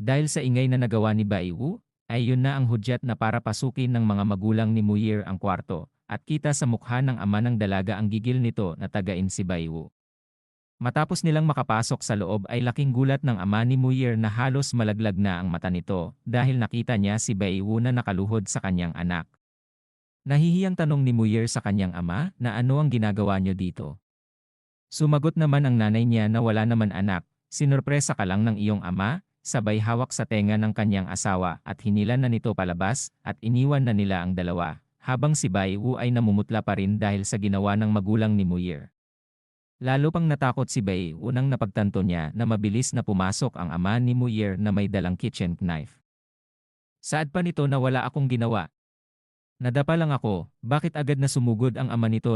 Dahil sa ingay na nagawa ni Baiwu, ay yun na ang hudyat na para pasukin ng mga magulang ni Muir ang kwarto, at kita sa mukha ng ama ng dalaga ang gigil nito na tagain si Baiwu. Matapos nilang makapasok sa loob ay laking gulat ng ama ni Muir na halos malaglag na ang mata nito dahil nakita niya si Baiwu na nakaluhod sa kanyang anak. Nahihiyang tanong ni Muir sa kanyang ama na ano ang ginagawa niyo dito. Sumagot naman ang nanay niya na wala naman anak, sinurpresa ka lang ng iyong ama, sabay hawak sa tenga ng kanyang asawa at hinilan na nito palabas at iniwan na nila ang dalawa, habang si Baiwu ay namumutla pa rin dahil sa ginawa ng magulang ni Muir. Lalo pang natakot si Baiwu nang napagtanto niya na mabilis na pumasok ang ama ni Muir na may dalang kitchen knife. Saad pa nito na wala akong ginawa. Nadapa lang ako, bakit agad na sumugod ang ama nito